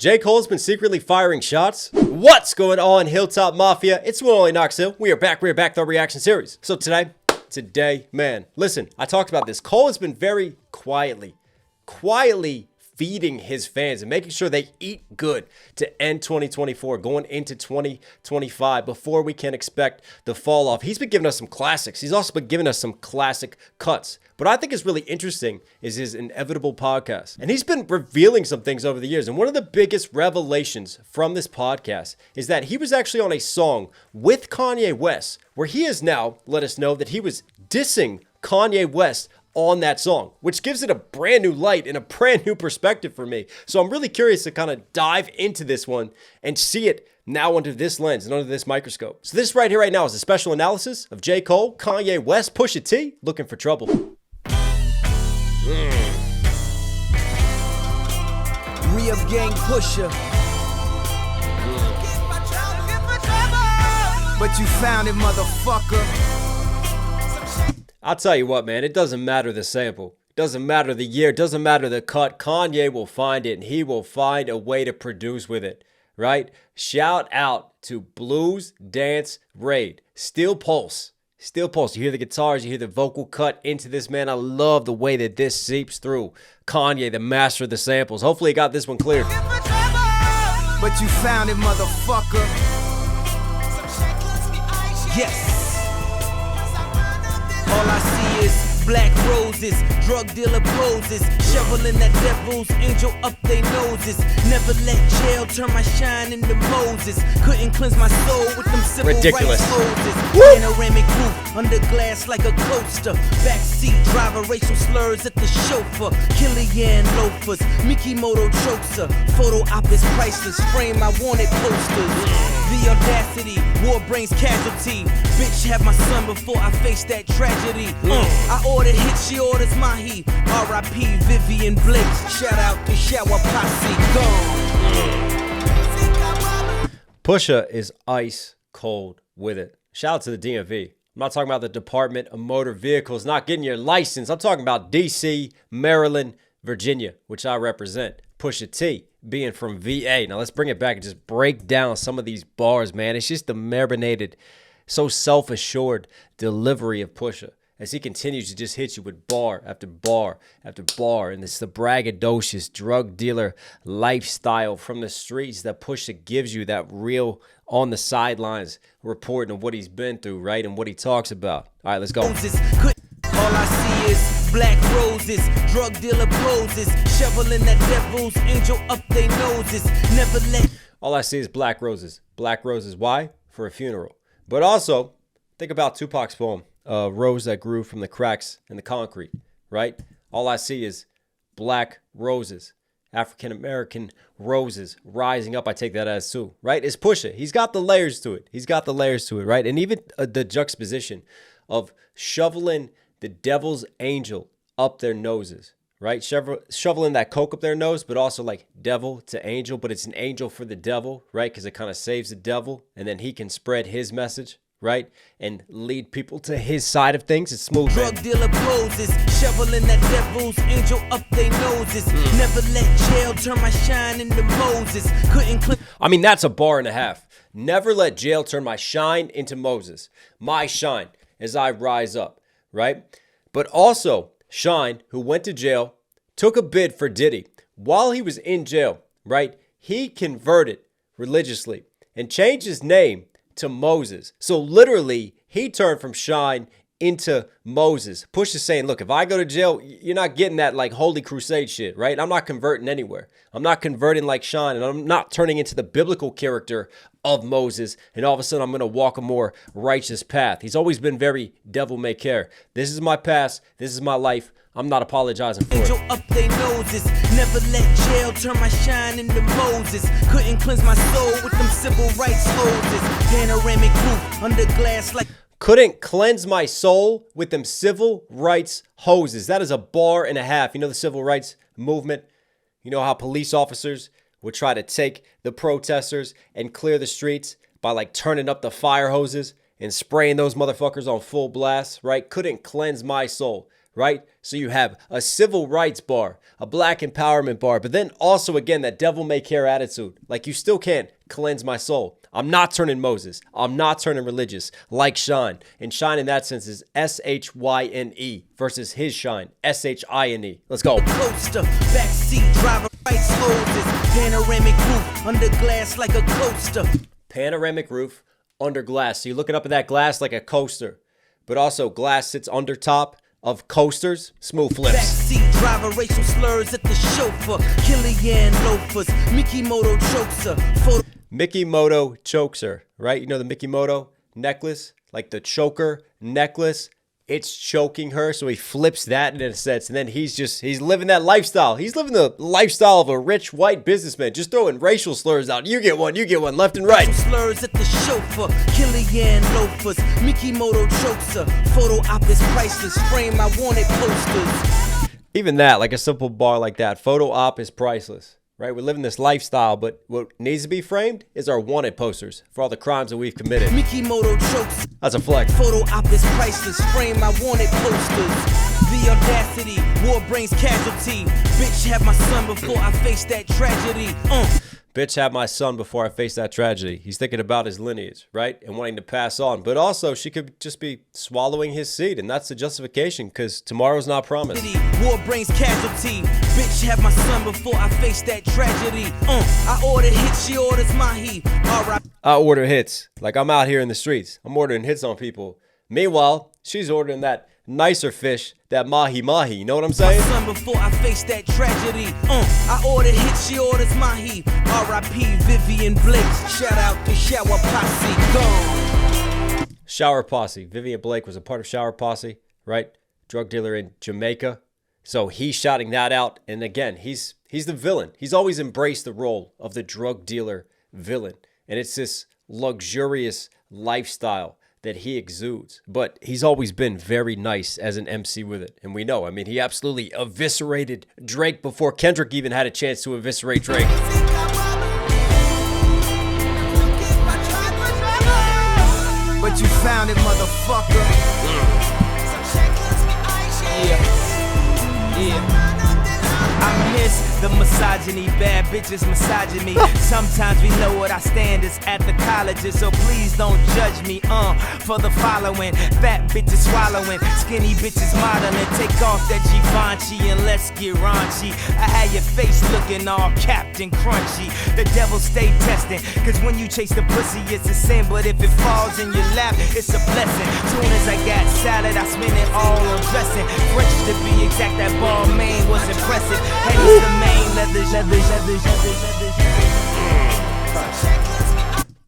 J. Cole's been secretly firing shots? What's going on, Hilltop Mafia? It's one only Knox Hill. We are back with the reaction series. So today, man, listen, I talked about this. Cole has been very quietly feeding his fans and making sure they eat good to end 2024, going into 2025 before we can expect the fall off. He's been giving us some classics. He's also been giving us some classic cuts. What I think is really interesting is his inevitable podcast. And he's been revealing some things over the years. And one of the biggest revelations from this podcast is that he was actually on a song with Kanye West, where he has now let us know that he was dissing Kanye West on that song, which gives it a brand new light and a brand new perspective for me. So I'm really curious to kind of dive into this one and see it now under this lens and under this microscope. So this right here right now is a special analysis of J. Cole, Kanye West, Pusha T, looking for trouble. Re-up gang Pusha. But you found it, motherfucker. I'll tell you what, man, it doesn't matter the sample. It doesn't matter the year. It doesn't matter the cut. Kanye will find it, and he will find a way to produce with it, right? Shout out to Blues Dance Raid. Steel Pulse. Steel Pulse. You hear the guitars. You hear the vocal cut into this, man. I love the way that this seeps through. Kanye, the master of the samples. Hopefully he got this one cleared. But you found it, motherfucker. Yes. All I see is black roses, drug dealer poses, shoveling that devil's angel up they noses. Never let jail turn my shine into Moses. Couldn't cleanse my soul with them civil rights hoses. Panoramic roof, under glass like a coaster. Backseat driver, racial slurs at the chauffeur. Killian loafers, Mickey Moto chokes her. Photo op is priceless, frame I wanted posters. The audacity, war brains casualty. Bitch, have my son before I face that tragedy. I ordered hit, she orders mahi. R.I.P. Vivian Blake. Shout out to Shower Posse. Gone. Pusha is ice cold with it. Shout out to the DMV. I'm not talking about the Department of Motor Vehicles not getting your license. I'm talking about D.C., Maryland, Virginia, which I represent. Pusha T being from VA. Now let's bring it back and just break down some of these bars, man. It's just the marinated, so self-assured delivery of Pusha as he continues to just hit you with bar after bar after bar. And it's the braggadocious drug dealer lifestyle from the streets that Pusha gives you, that real on the sidelines reporting of what he's been through, right? And what he talks about. All right, let's go. All I see is black roses, drug dealer poses, shoveling that devil's angel up they noses. Never let. All I see is black roses. Black roses. Why? For a funeral. But also, think about Tupac's poem, Rose That Grew from the Cracks in the Concrete, right? All I see is black roses. African-American roses rising up. I take that as too, right? It's Pusha. He's got the layers to it. He's got the layers to it, right? And even the juxtaposition of shoveling the devil's angel up their noses, right? Shoveling that coke up their nose, but also like devil to angel, but it's an angel for the devil, right? Because it kind of saves the devil, and then he can spread his message, right? And lead people to his side of things. It's smooth, man. Drug dealer poses, shoveling that devil's angel up their noses. Never let jail turn my shine into Moses. I mean, that's a bar and a half. Never let jail turn my shine into Moses. My shine as I rise up. Right? But also, Shine, who went to jail, took a bid for Diddy. While he was in jail, right, he converted religiously and changed his name to Moses. So literally, he turned from Shine into Moses. Push is saying, look, if I go to jail, you're not getting that like Holy Crusade shit, right? I'm not converting anywhere. I'm not converting like Shine, and I'm not turning into the biblical character of Moses, and all of a sudden I'm going to walk a more righteous path. He's always been very devil may care. This is my past. This is my life. I'm not apologizing for it. Up they noses. Never let jail turn my shine into Moses. Couldn't cleanse my soul with them civil rights hoses. Panoramic roof under glass like. Couldn't cleanse my soul with them civil rights hoses. That is a bar and a half. You know the civil rights movement? You know how police officers would try to take the protesters and clear the streets by like turning up the fire hoses and spraying those motherfuckers on full blast, right? Couldn't cleanse my soul, right? So you have a civil rights bar, a black empowerment bar, but then also, again, that devil may care attitude. Like, you still can't cleanse my soul. I'm not turning Moses. I'm not turning religious like Shine. And Shine in that sense is S-H-Y-N-E versus his Shine, S-H-I-N-E. Let's go. Coaster, backseat driver, rights hoses, panoramic roof, under glass like a coaster. Panoramic roof, under glass. So you look it up at that glass like a coaster. But also glass sits under top of coasters. Smooth flips. Backseat driver, racial slurs at the chauffeur. Killian loafers, Mickey Moto chokes her. Photo Mickey Moto chokes her, right? You know the Mickey Moto necklace? Like the choker necklace. It's choking her, so he flips that in a sense, and then he's living that lifestyle. He's living the lifestyle of a rich white businessman, just throwing racial slurs out. You get one, left and right. slurs at the chauffeur, Killian loafers, Mickey Moto chokes her. Photo op is priceless, frame I wanted posters. Even that, like a simple bar like that, photo op is priceless. Right, we're living this lifestyle, but what needs to be framed is our wanted posters for all the crimes that we've committed. Mickey Moto chokes. That's a flex. Photo op is priceless. Frame I wanted posters. The audacity, war brings casualty. Bitch, have my son before I face that tragedy. Bitch, have my son before I face that tragedy. He's thinking about his lineage, right? And wanting to pass on. But also, she could just be swallowing his seed. And that's the justification, because tomorrow's not promised. War brings casualty. Bitch, have my son before I face that tragedy. I order hits, she orders mahi. Alright. I order hits. Like, I'm out here in the streets. I'm ordering hits on people. Meanwhile, she's ordering that nicer fish, that mahi-mahi. You know what I'm saying? My son before I face that tragedy. I order hits, she orders mahi. R.I.P. Vivian Blake. Shout out to Shower Posse. Gone. Shower Posse. Vivian Blake was a part of Shower Posse, right? Drug dealer in Jamaica. So he's shouting that out. And again, he's the villain. He's always embraced the role of the drug dealer villain. And it's this luxurious lifestyle that he exudes. But he's always been very nice as an MC with it. And we know, I mean, he absolutely eviscerated Drake before Kendrick even had a chance to eviscerate Drake. But you found it, motherfucker. Yeah. I miss the misogyny, bad bitches massaging me. Sometimes we lower our standards at the colleges, so please don't judge me. For the following, fat bitches swallowing, skinny bitches modeling. Take off that Givenchy and let's get raunchy. I had your face looking all Captain Crunchy. The devil stay testing, cause when you chase the pussy it's a sin, but if it falls in your lap it's a blessing. Soon as I got salad I spent it all on dressing. French to be exact, that ball main was impressive. Hey, it's the main leather.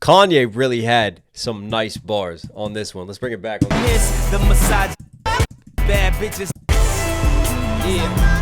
Kanye really had some nice bars on this one. Let's bring it back. Miss the massage, bad bitches. Yeah.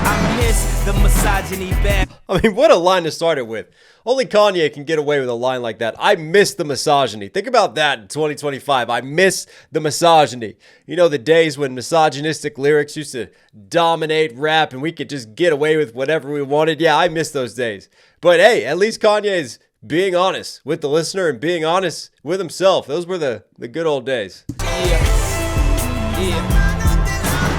I miss the misogyny, bad. I mean, what a line to start it with. Only Kanye can get away with a line like that. I miss the misogyny. Think about that in 2025. I miss the misogyny. You know, the days when misogynistic lyrics used to dominate rap and we could just get away with whatever we wanted. Yeah, I miss those days. But hey, at least Kanye's being honest with the listener and being honest with himself. Those were the good old days. Yeah.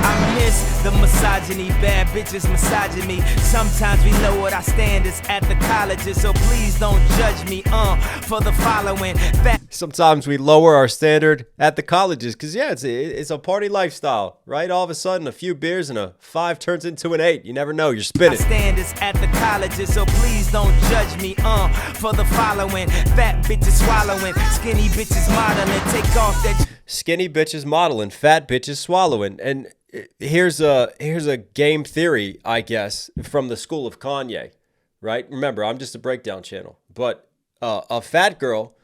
I miss the misogyny, bad bitches massaging me. Sometimes we lower our standards at the colleges, so please don't judge me. For the following, sometimes we lower our standard at the colleges, because yeah, it's a party lifestyle, right? All of a sudden, a few beers and a 5 turns into an 8. You never know, you're spinning. Standards at the colleges, so please don't judge me. For the following, fat bitches swallowing, skinny bitches modeling. Take off that skinny bitches modeling, fat bitches swallowing. And here's a game theory, I guess, from the school of Kanye, right? Remember, I'm just a breakdown channel, but a fat girl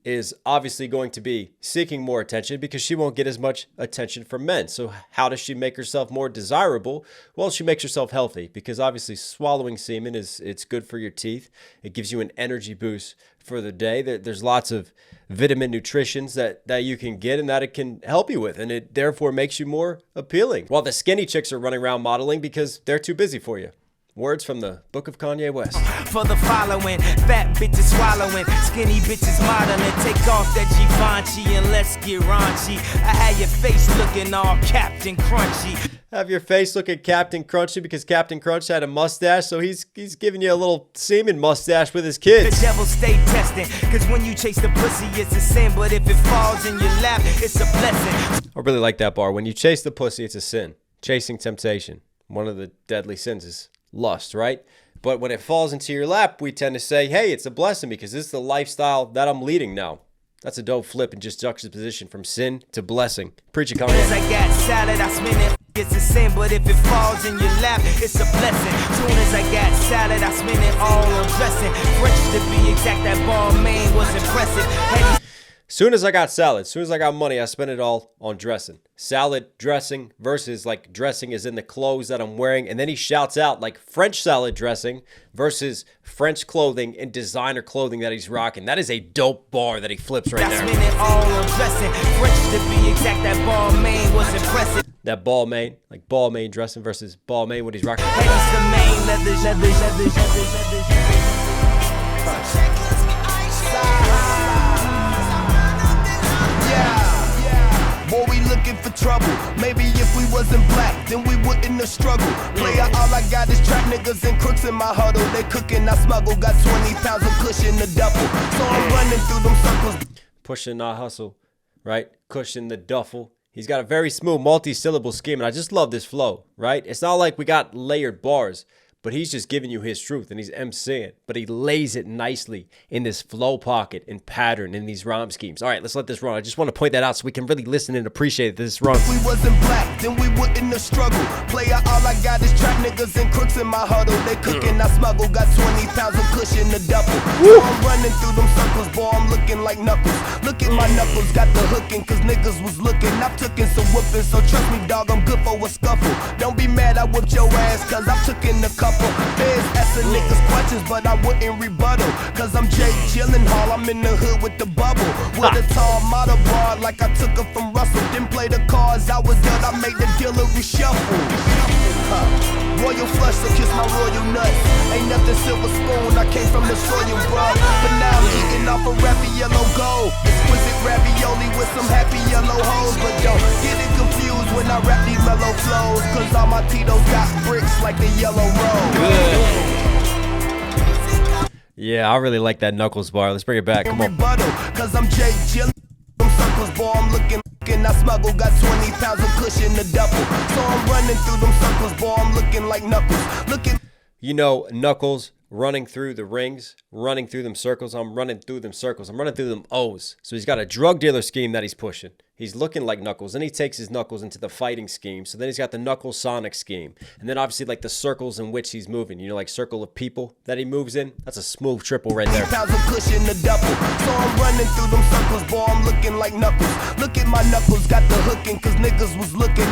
is obviously going to be seeking more attention because she won't get as much attention from men. So how does she make herself more desirable? Well, she makes herself healthy, because obviously swallowing semen it's good for your teeth. It gives you an energy boost for the day. There's lots of vitamin nutritions that you can get and that it can help you with, and it therefore makes you more appealing. While the skinny chicks are running around modeling because they're too busy for you. Words from the book of Kanye West. For the following, fat bitches swallowing, skinny bitches modeling. Take off that Givenchy and let's get raunchy. I had your face looking all Captain Crunchy. Have your face looking Captain Crunchy because Captain Crunch had a mustache, so he's giving you a little semen mustache with his kids. The devil stay testing, cause when you chase the pussy, it's a sin. But if it falls in your lap, it's a blessing. I really like that bar. When you chase the pussy, it's a sin. Chasing temptation. One of the deadly sins is lust, right? But when it falls into your lap, we tend to say, hey, it's a blessing because this is the lifestyle that I'm leading now. That's a dope flip and just juxtaposition from sin to blessing. Preach it, Kanye. As I got salad, I spin it. It's a sin, but if it falls in your lap, it's a blessing. Soon as I got salad, I spin it all on dressing. Fresh to be exact, that ball main was impressive. Hey, Soon as I got salad, soon as I got money, I spent it all on dressing. Salad, dressing, versus like dressing is in the clothes that I'm wearing. And then he shouts out like French salad dressing versus French clothing and designer clothing that he's rocking. That is a dope bar that he flips right I there. spin it all on dressing. Fresh to be exact, that ball main was impressive. That ball main, like ball main dressing versus ball main, what he's rocking. Hey, it's the main leather. Boy, we looking for trouble. Maybe if we wasn't black, then we wouldn't have struggled. Player, all I got is trap niggas and crooks in my huddle. They cooking, I smuggle. Got 20 pounds of cushion the duffel. So I'm running through them circles. Pushing, not hustle, right? Cushion the duffel. He's got a very smooth multi-syllable scheme, and I just love this flow, right? It's not like we got layered bars, but he's just giving you his truth, and he's MCing, but he lays it nicely in this flow pocket and pattern in these rhyme schemes. All right, let's let this run. I just want to point that out so we can really listen and appreciate this run. If we wasn't black, then we wouldn't have struggled. Player, all I got is trap niggas and crooks in my huddle. They cooking, I smuggle. Got 20 pounds of cushion the duffel. So I'm running through them circles, boy, I'm looking like Knuckles. Look at my knuckles, got the hooking, cause niggas was looking. I've taken some whooping, so trust me, dog, I'm good for a scuffle. Don't be mad, I whipped your ass, cause I've taken a couple. Feds asking niggas questions, but I wouldn't rebuttal. Cause I'm Jake Gyllenhaal, I'm in the hood with the bubble. With a tall model broad, like I took her from Russell. Didn't play the cards, I was done, I made the dealer reshuffle. Royal flush, so kiss my royal nuts. Ain't nothing silver spoon, I came from the soil, bro. But now I'm eating off a rappy yellow gold. Exquisite ravioli with some happy yellow hoes. But don't get it confused when I rap these mellow flows. Cause all my Tito's got bricks like the yellow road. Yeah, I really like that Knuckles bar. Let's bring it back. Come on. Cause I'm Jake Gyllenhaal. Circles, boy, I'm looking, I smuggle. Got 20 pounds of cushion the duffel. So I'm running through them circles, boy, I'm looking like Knuckles. Looking. You know, Knuckles running through the rings, running through them circles. I'm running through them circles. I'm running through them O's. So he's got a drug dealer scheme that he's pushing. He's looking like Knuckles. Then he takes his Knuckles into the fighting scheme. So then he's got the Knuckles Sonic scheme. And then obviously like the circles in which he's moving. You know, like circle of people that he moves in. That's a smooth triple right there. Pounds of cushion the duffel. So I'm running through them circles, boy, I'm looking like Knuckles. Look at my knuckles, got the hooking, cause niggas was looking.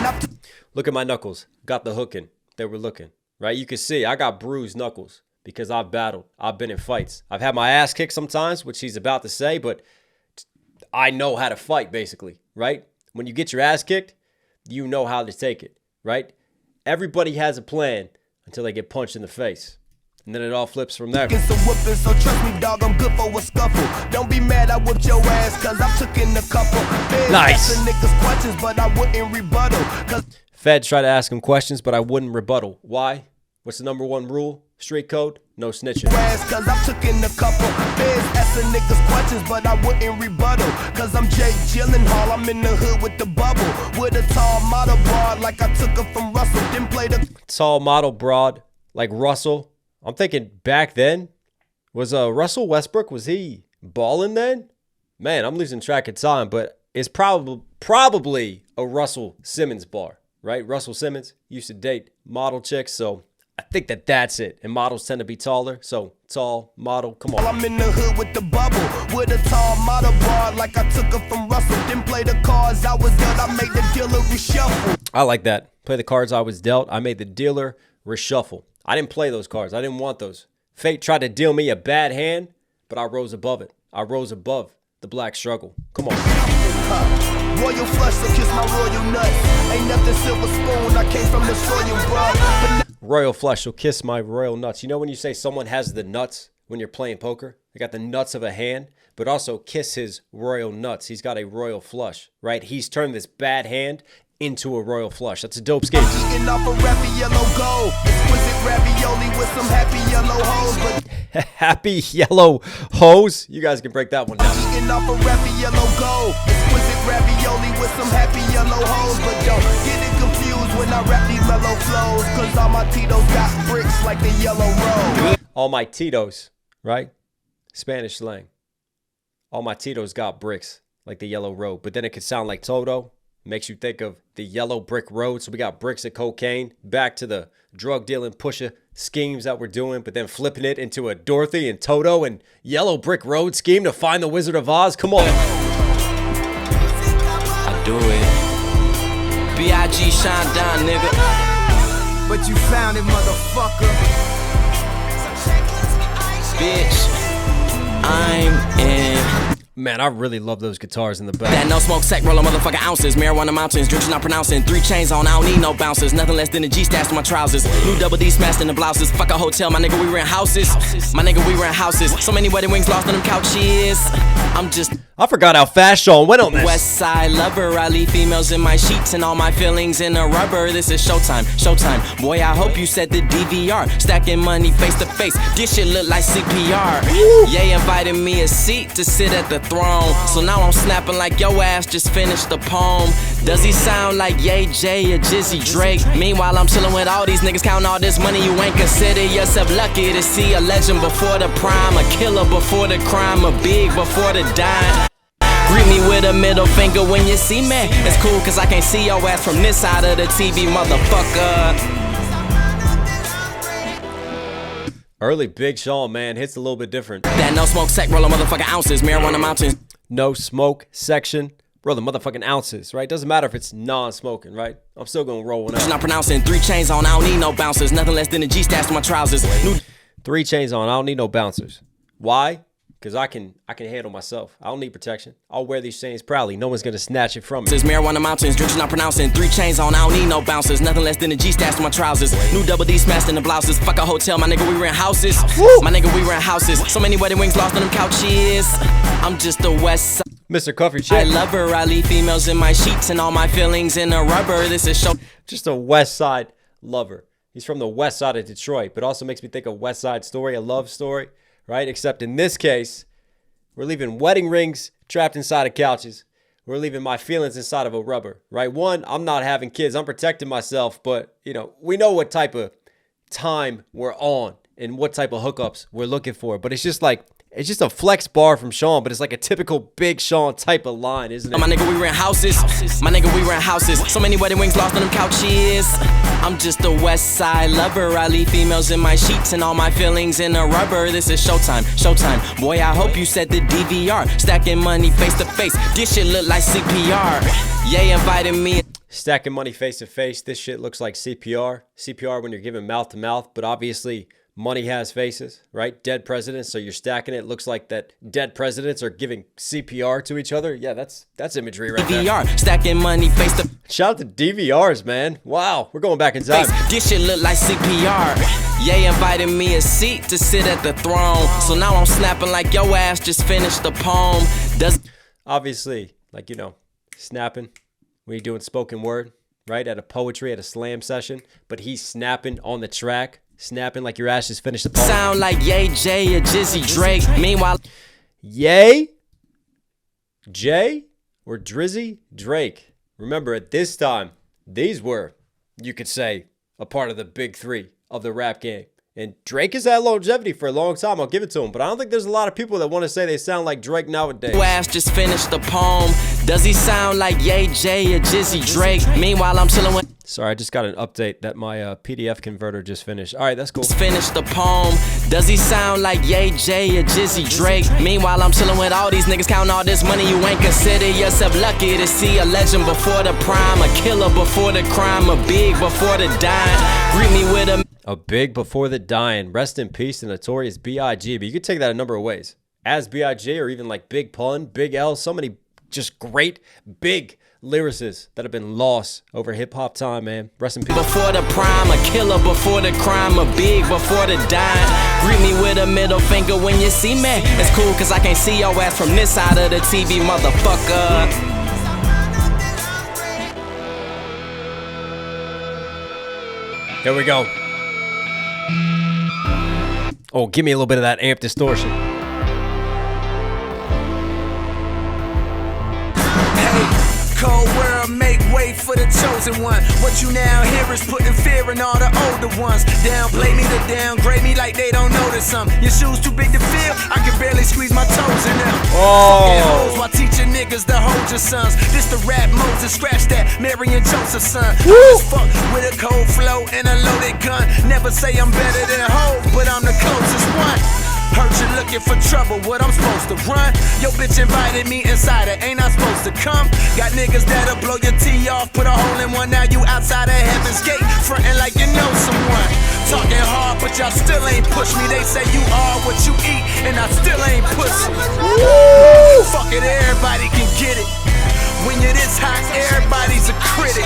Look at my knuckles, got the hooking. They were looking, right? You can see I got bruised knuckles because I've battled. I've been in fights. I've had my ass kicked sometimes, which he's about to say, but I know how to fight basically, right? When you get your ass kicked, you know how to take it, right? Everybody has a plan until they get punched in the face. And then it all flips from there. Get some whooping, so trust me, dog, I'm good for a scuffle. Don't be mad, I whipped your ass, cause I took in a couple. Nice. Niggas questions, but I wouldn't rebuttal. Cause Feds try to ask him questions, but I wouldn't rebuttal. Why? What's the number one rule? Street code? No snitching. Cause I took in a couple. Feds asking niggas questions, but I wouldn't rebuttal. Cause I'm Jake Gyllenhaal, I'm in the hood with the bubble. With a tall model broad, like I took her from Russell. Didn't play the tall model broad, like Russell. I'm thinking back then, was Russell Westbrook, was he balling then? Man, I'm losing track of time, but it's probably a Russell Simmons bar, right? Russell Simmons used to date model chicks, so I think that's it. And models tend to be taller, so tall, model, come on. I'm in the hood with the bubble. With a tall model broad, like I took her from Russell. Didn't play the cards I was dealt, I made the dealer reshuffle. I like that. Play the cards I was dealt, I made the dealer reshuffle. I didn't play those cards. I didn't want those. Fate tried to deal me a bad hand, but I rose above it. I rose above the black struggle. Come on. Royal flush, so kiss my royal nuts. Ain't nothing silver spoon, I came from the soil, bro. Royal flush, so kiss my royal nuts. You know when you say someone has the nuts when you're playing poker? They got the nuts of a hand, but also kiss his royal nuts. He's got a royal flush, right? He's turned this bad hand into a royal flush. That's a dope skate. Eating off a rappy yellow gold. Exquisite ravioli with some happy yellow hoes. But happy yellow hose. You guys can break that one down. eating off a rappy yellow gold. Exquisite ravioli with some happy yellow hoes. But don't get it confused when I rap these mellow flows. Cause all my Tito's got bricks like the yellow road. All my Tito's, right? Spanish slang. All my Tito's got bricks like the yellow road. But then it could sound like Toto. Makes you think of the yellow brick road. So we got bricks of cocaine. Back to the drug dealing Pusha schemes that we're doing. But then flipping it into a Dorothy and Toto and yellow brick road scheme to find the Wizard of Oz. Come on. I do it. B.I.G. shine down, nigga. But you found it, motherfucker. Bitch, I'm in. Man, I really love those guitars in the back. That no smoke sec, roll a motherfucking ounces. Marijuana mountains, drinks not pronouncing. 3 chains on, I don't need no bouncers. Nothing less than a G stashed in my trousers. New double D smashed in the blouses. Fuck a hotel, my nigga, we rent houses. My nigga, we rent houses. So many wedding wings lost on them couches. I'm just I forgot how fast Sean went on this. West Side lover. I leave females in my sheets and all my feelings in a rubber. This is showtime, showtime. Boy, I hope you said the DVR. Stacking money face to face. This shit look like CPR. Ye invited me a seat to sit at the throne. So now I'm snapping like yo ass just finished the poem. Does he sound like Ye J or Drizzy Drake? Meanwhile, I'm chilling with all these niggas counting all this money. You ain't consider yourself lucky to see a legend before the prime, a killer before the crime, a big before the dime. Greet me with a middle finger when you see me. It's cool cause I can't see your ass from this side of the TV, motherfucker. Early Big Sean, man, hits a little bit different. That no smoke sec, roll a motherfucking ounces. Marijuana mountains. No smoke section. Bro, the motherfucking ounces, right? Doesn't matter if it's non-smoking, right? I'm still gonna roll one up. Not pronouncing 3 chains on, I don't need no bouncers. Nothing less than a G stashed in my trousers. New 3 chains on, I don't need no bouncers. Why? Because I can handle myself. I don't need protection. I'll wear these chains proudly. No one's gonna snatch it from me. Says marijuana mountains, drinks not pronouncing 3 chains on, I don't need no bouncers. Nothing less than a G stashed in my trousers. New double D smashed in the blouses. Fuck a hotel, my nigga, we rent houses. My nigga, we rent houses. So many wedding wings lost on them couches. I'm just a West Side. Mr. Cuff your I chick. love her, I leave females in my sheets and all my feelings in a rubber. This is show. Just a West Side lover. He's from the West Side of Detroit, but also makes me think of West Side Story, a love story, right? Except in this case, we're leaving wedding rings trapped inside of couches. We're leaving my feelings inside of a rubber, right? One, I'm not having kids. I'm protecting myself, but, you know, we know what type of time we're on and what type of hookups we're looking for. But it's just like, it's just a flex bar from Sean, but it's like a typical Big Sean type of line, isn't it? My nigga, we rent houses. My nigga, we rent houses. So many wedding wings lost on them couches. I'm just a West Side lover. I leave females in my sheets and all my feelings in a rubber. This is showtime, showtime. Boy, I hope you said the DVR. Stacking money face to face. This shit look like CPR. Ye invited me. Stacking money face to face. This shit looks like CPR. CPR when you're giving mouth to mouth, but obviously money has faces, right? Dead presidents, so you're stacking it. Looks like that dead presidents are giving CPR to each other. Yeah, that's imagery right there. DVR, stacking money face to Shout out to DVRs, man. Wow, we're going back in time. face. This shit look like CPR. Ye invited me a seat to sit at the throne. So now I'm snapping like yo ass just finished the poem. Does Obviously, like, you know, snapping when you're doing spoken word, right? At a poetry, at a slam session, but he's snapping on the track. Snapping like your ass just finished the poem. sound like Ye J or Drizzy Drake. Meanwhile, Yay, Jay, or Drizzy Drake. Remember, at this time, these were, you could say, a part of the big 3 of the rap game. And Drake has had longevity for a long time. I'll give it to him. But I don't think there's a lot of people that want to say they sound like Drake nowadays. your ass just finished the poem. Does he sound like Ye J or Drizzy Drake? Meanwhile, I'm chilling with. Sorry, I just got an update that my PDF converter just finished. All right, that's cool. Finish the poem. Does he sound like Ye J or Drizzy Drake? Meanwhile, I'm chilling with all these niggas counting all this money. You ain't consider yourself lucky to see a legend before the prime, a killer before the crime, a big before the dime. Greet me with a big before the dying. Rest in peace, the notorious B.I.G. But you could take that a number of ways. As B.I.G. or even like Big Pun, Big L, so many just great, big lyricists that have been lost over hip-hop time, man. Rest in peace. Before the prime, a killer before the crime, a big before the dime. Greet me with a middle finger when you see me. It's cool cause I can't see your ass from this side of the TV, motherfucker. Here we go. Oh, give me a little bit of that amp distortion. Cold world, make way for the chosen one. What you now hear is putting fear in all the older ones. Downplay me to downgrade me like they don't notice some. Your shoes too big to fill, I can barely squeeze my toes in them. Fucking hoes while teaching niggas to hold your sons. This the rap Moses, scratch that, Mary and Joseph son. Fuck with a cold flow and a loaded gun. Never say I'm better than Hov, but I'm the closest one. Heard you looking for trouble, what I'm supposed to run? Yo bitch invited me inside her, ain't I supposed to come? Got niggas that'll blow your tee off, put a hole in one, now you outside of heaven's gate, frontin' like you know someone. Talking hard, but y'all still ain't push me. They say you are what you eat, and I still ain't pussy. Fuck it, everybody can get it. When you're this hot, everybody's a critic.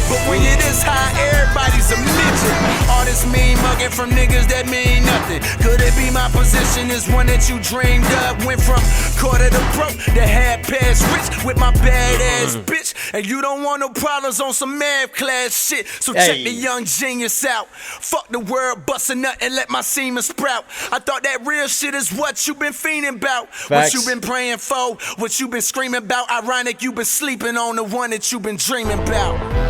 But when you're this high, everybody's a midget. All this mean mugging from niggas that mean nothing. Could it be my position is one that you dreamed of? Went from quarter to broke to half past rich with my badass bitch. And you don't want no problems on some math class shit. So check the young genius out. Fuck the world, bust a nut and let my semen sprout. I thought that real shit is what you been fiending about. What you been praying for, what you been screaming about. Ironic you been sleeping on the one that you been dreaming about.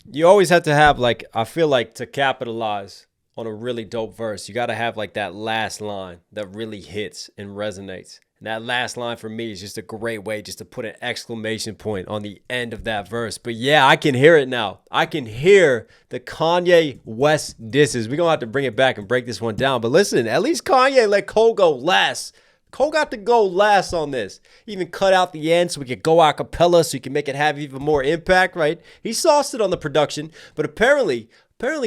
You always have to have, like, I feel like to capitalize on a really dope verse, you got to have like that last line that really hits and resonates. And that last line for me is just a great way just to put an exclamation point on the end of that verse. But yeah, I can hear it now. I can hear the Kanye West disses. We're going to have to bring it back and break this one down. But listen, at least Kanye let Cole go last. Cole got to go last on this. He even cut out the end so we could go a cappella so he can make it have even more impact, right? He sauced it on the production, but apparently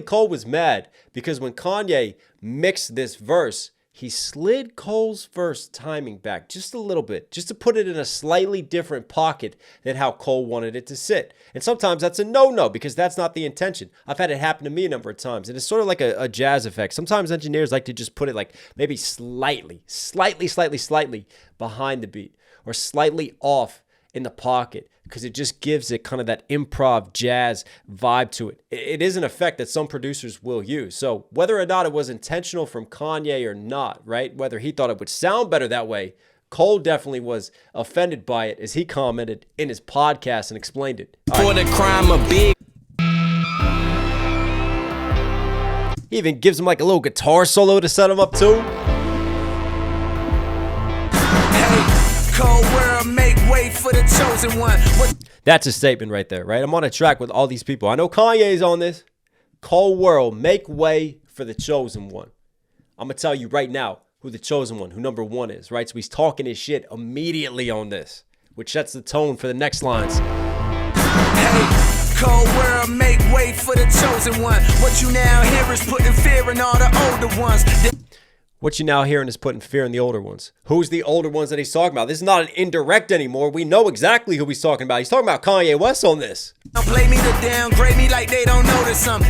Cole was mad because when Kanye mixed this verse, he slid Cole's verse timing back just a little bit, just to put it in a slightly different pocket than how Cole wanted it to sit. And sometimes that's a no-no because that's not the intention. I've had it happen to me a number of times, and it's sort of like a jazz effect. Sometimes engineers like to just put it like maybe slightly behind the beat or slightly off in the pocket because it just gives it kind of that improv jazz vibe to it. It is an effect that some producers will use. So whether or not it was intentional from Kanye or not, right? Whether he thought it would sound better that way, Cole definitely was offended by it as he commented in his podcast and explained it. For the crime of big. He even gives him like a little guitar solo to set him up too. Cold world, make way for the chosen one. That's a statement right there, right? I'm on a track with all these people. I know Kanye's on this. Cold world, make way for the chosen one. I'm going to tell you right now who the chosen one, who number one is, right? So he's talking his shit immediately on this, which sets the tone for the next lines. Hey, cold world, make way for the chosen one. What you now hear is putting fear in all the older ones. What you now hearing is putting fear in the older ones. Who's the older ones that he's talking about? This is not an indirect anymore. We know exactly who he's talking about. He's talking about Kanye West on this. Downplay me to downgrade me like they don't notice him.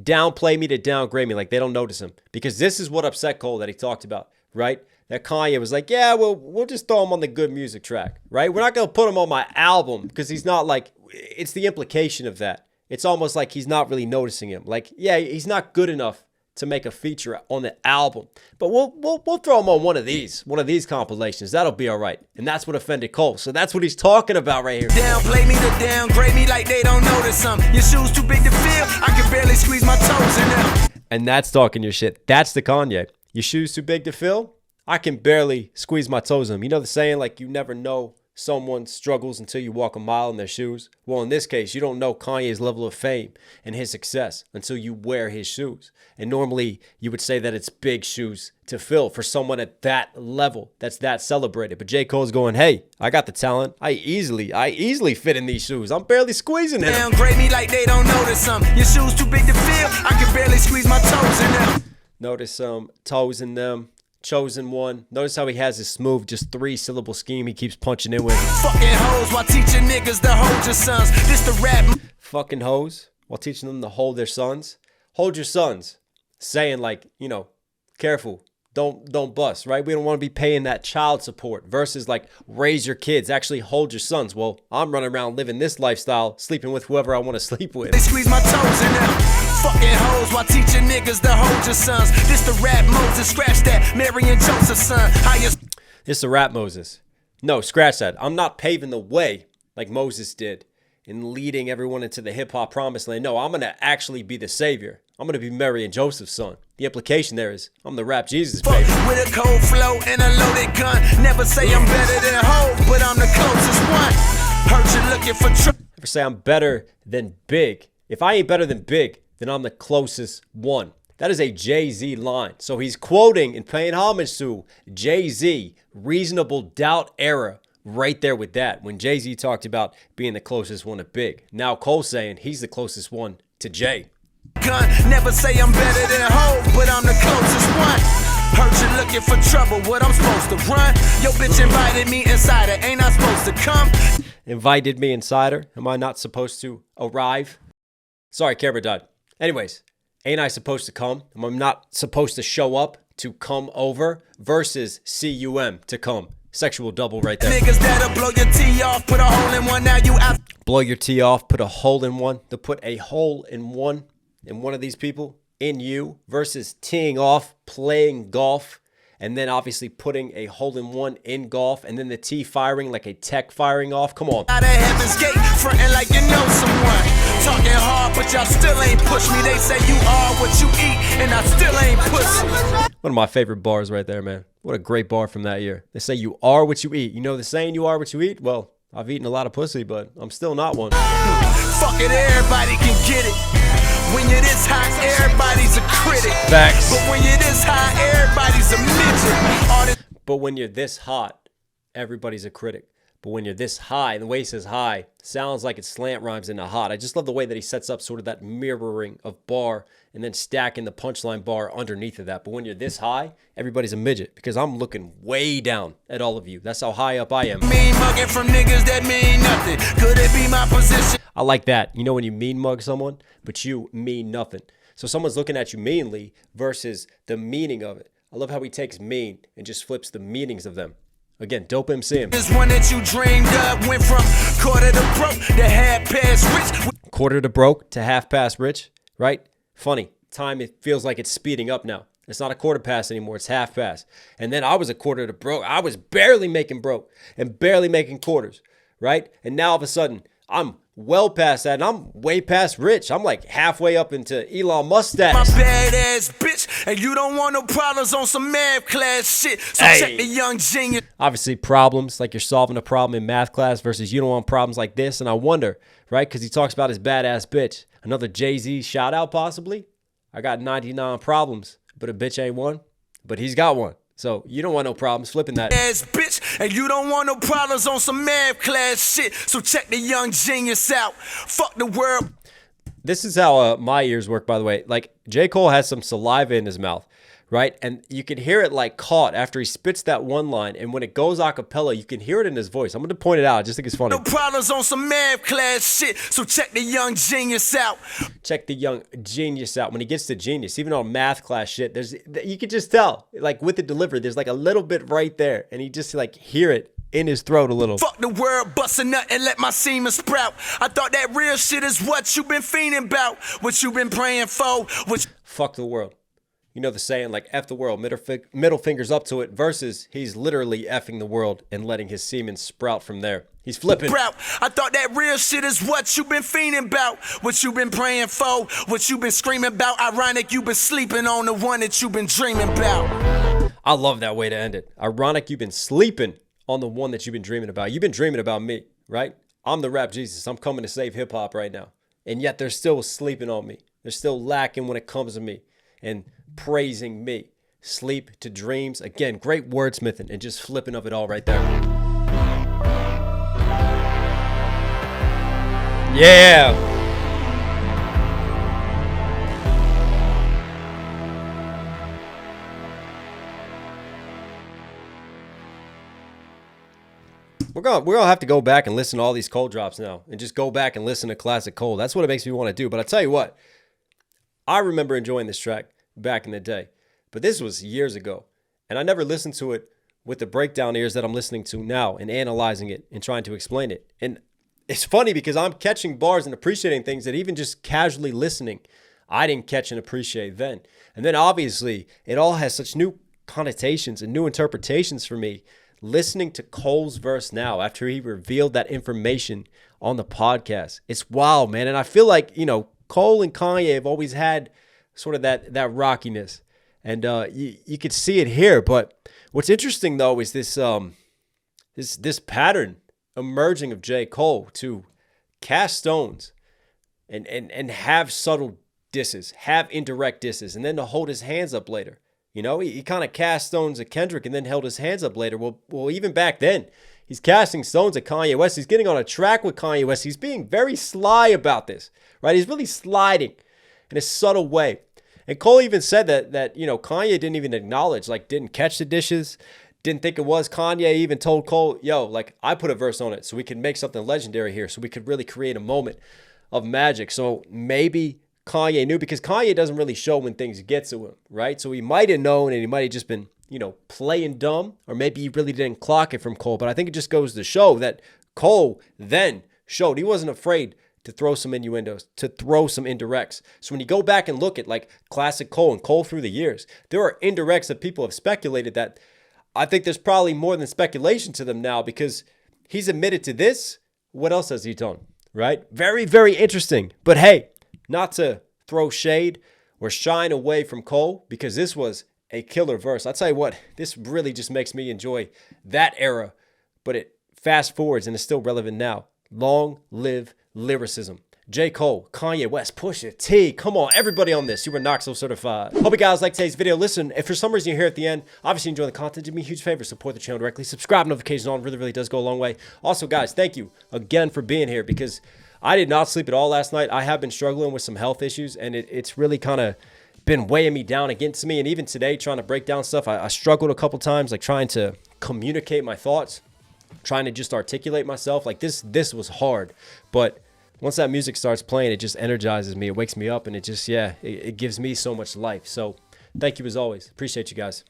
Downplay me to downgrade me like they don't notice him. Because this is what upset Cole that he talked about, right? That Kanye was like, yeah, well, we'll just throw him on the good music track, right? We're not going to put him on my album because he's not like, it's the implication of that. It's almost like he's not really noticing him. Like, yeah, he's not good enough to make a feature on the album, but we'll throw him on one of these compilations. That'll be all right. And that's what offended Cole. So that's what he's talking about right here. Downplay me to downgrade me like they don't notice some. Your shoes too big to fill, I can barely squeeze my toes in them. And that's talking your shit. That's the Kanye. Your shoes too big to fill, I can barely squeeze my toes in them. You know the saying, like, you never know someone struggles until you walk a mile in their shoes? Well, in this case, you don't know Kanye's level of fame and his success until you wear his shoes. And normally you would say that it's big shoes to fill for someone at that level that's that celebrated. But J. Cole's going, hey, I got the talent. I easily fit in these shoes. I'm barely squeezing in them. Downgrade me like they don't notice some. Your shoes too big to fill, I can barely squeeze my toes in them. Notice some toes in them. chosen one. Notice how he has his smooth, just 3-syllable scheme he keeps punching in with. Fucking hoes while teaching niggas to hold your sons. This the rap. Fucking hoes while teaching them to hold their sons. Hold your sons. Saying like, you know, careful. Don't bust, right? We don't want to be paying that child support versus like raise your kids, actually hold your sons. Well, I'm running around living this lifestyle, sleeping with whoever I want to sleep with. They squeeze my toes in them. Fucking hoes while teaching niggas to hold your sons. This the rap Moses, scratch that. Mary and Joseph's son. This the rap Moses. No, scratch that. I'm not paving the way like Moses did in leading everyone into the hip hop promised land. No, I'm going to actually be the savior. I'm going to be Mary and Joseph's son. The implication there is I'm the rap Jesus, baby. With a cold flow and a loaded gun. Never say I'm better than Ho, but I'm the closest one. Heard you looking for trouble. Never say I'm better than Big. If I ain't better than Big, then I'm the closest one. That is a Jay-Z line. So he's quoting and paying homage to Jay-Z, Reasonable Doubt era, right there with that. When Jay-Z talked about being the closest one to Big. Now Cole's saying he's the closest one to Jay. Gun. Never say I'm better than Ho, but I'm the closest one. Heard you looking for trouble, what I'm supposed to run? Yo, bitch invited me inside her, ain't I supposed to come? Invited me inside her? Am I not supposed to arrive? Sorry, camera died. Anyways, ain't I supposed to come? Am I not supposed to show up to come over? Versus C-U-M, to come. Sexual double right there. Niggas that'll blow your tee off, put a hole in one, now you out. Blow your tee off, put a hole in one. To put a hole in one of these people, in you, versus teeing off, playing golf, and then obviously putting a hole in one in golf, and then the tee firing like a tech firing off. Come on. Out of heaven's gate, frontin' like you know someone. Talking hard, but y'all still ain't push me. They say you are what you eat, and I still ain't pussy. One of my favorite bars right there, man. What a great bar from that year. They say you are what you eat. You know the saying, you are what you eat? Well, I've eaten a lot of pussy, but I'm still not one. Fuck it, everybody can get it. When you're this high, everybody's a critic. Facts. But when you're this high, everybody's a midget. But when you're this hot, everybody's a critic. But when you're this high, and the way he says high, sounds like it slant rhymes into hot. I just love the way that he sets up sort of that mirroring of bar and then stacking the punchline bar underneath of that. But when you're this high, everybody's a midget because I'm looking way down at all of you. That's how high up I am. Mean mugging from niggas that mean nothing. Could it be my position? I like that. You know when you mean mug someone, but you mean nothing. So someone's looking at you meanly versus the meaning of it. I love how he takes mean and just flips the meanings of them. Again, dope MC. This one that you dreamed of went from quarter to broke to half past rich. Quarter to broke to half past rich, right? Funny. Time, it feels like it's speeding up now. It's not a quarter past anymore. It's half past. And then I was a quarter to broke. I was barely making broke and barely making quarters, right? And now all of a sudden, I'm well past that, and I'm way past rich. I'm like halfway up into Elon Musk status. My badass bitch, and you don't want no problems on some math class shit. So check the young genius. Obviously, problems like you're solving a problem in math class versus you don't want problems like this. And I wonder, right? Because he talks about his badass bitch. Another Jay-Z shout out, possibly. I got 99 problems, but a bitch ain't one. But he's got one. So you don't want no problems flipping that. Ass bitch, and you don't want no problems on some math class shit. So check the young genius out. Fuck the world. This is how my ears work, by the way. Like, J. Cole has some saliva in his mouth, right? And you can hear it like caught after he spits that one line. And when it goes a cappella, you can hear it in his voice. I'm going to point it out. I just think it's funny. No problems on some math class shit. So check the young genius out. Check the young genius out. When he gets to genius, even on math class shit, you can just tell, like with the delivery, there's like a little bit right there. And he just like hear it in his throat a little. Fuck the world, bust a nut and let my semen sprout. I thought that real shit is what you been fiending about. What you been praying for. Fuck the world. You know the saying, like, F the world, middle fingers up to it, versus he's literally effing the world and letting his semen sprout from there. He's flipping. I thought that real shit is what you been fiending about. What you been praying for. What you been screaming about. Ironic, you been sleeping on the one that you been dreaming about. I love that way to end it. Ironic, you've been sleeping on the one that you've been dreaming about. You've been dreaming about me, right? I'm the rap Jesus. I'm coming to save hip hop right now. And yet they're still sleeping on me. They're still lacking when it comes to me. And praising me. Sleep to dreams. Again, great wordsmithing and just flipping of it all right there. Yeah. We're gonna have to go back and listen to all these Cole drops now, and just go back and listen to classic Cole. That's what it makes me want to do. But I tell you what, I remember enjoying this track back in the day, but this was years ago, and I never listened to it with the breakdown ears that I'm listening to now and analyzing it and trying to explain it. And it's funny because I'm catching bars and appreciating things that even just casually listening, I didn't catch and appreciate then. And then obviously it all has such new connotations and new interpretations for me listening to Cole's verse now after he revealed that information on the podcast. It's wild, man. And I feel like, you know, Cole and Kanye have always had sort of that rockiness. And you could see it here. But what's interesting, though, is this pattern emerging of J. Cole to cast stones and have subtle disses, have indirect disses, and then to hold his hands up later. You know, he kind of cast stones at Kendrick and then held his hands up later. Well, even back then, he's casting stones at Kanye West. He's getting on a track with Kanye West. He's being very sly about this, right? He's really sliding in a subtle way. And Cole even said that you know, Kanye didn't even acknowledge, like, didn't catch the dishes, didn't think it was. Kanye even told Cole, yo, like, I put a verse on it so we can make something legendary here, so we could really create a moment of magic. So maybe Kanye knew, because Kanye doesn't really show when things get to him, right? So he might have known, and he might have just been, you know, playing dumb, or maybe he really didn't clock it from Cole. But I think it just goes to show that Cole then showed he wasn't afraid to throw some innuendos, to throw some indirects. So when you go back and look at like classic Cole and Cole through the years, there are indirects that people have speculated that I think there's probably more than speculation to them now, because he's admitted to this. What else has he done, right? Very, very interesting. But hey, not to throw shade or shine away from Cole, because this was a killer verse. I'll tell you what, this really just makes me enjoy that era, but it fast forwards and is still relevant now. Long live lyricism. J. Cole, Kanye West, Pusha T. Come on, everybody on this. You were Knox Hill certified. Hope you guys like today's video. Listen, if for some reason you're here at the end, obviously enjoy the content, do me a huge favor, support the channel directly. Subscribe, notifications on, really, really does go a long way. Also, guys, thank you again for being here, because I did not sleep at all last night. I have been struggling with some health issues, and it's really kind of been weighing me down against me. And even today, trying to break down stuff, I struggled a couple times, like trying to communicate my thoughts, trying to just articulate myself. Like this was hard. But once that music starts playing, it just energizes me. It wakes me up, and it just, yeah, it gives me so much life. So thank you as always. Appreciate you guys.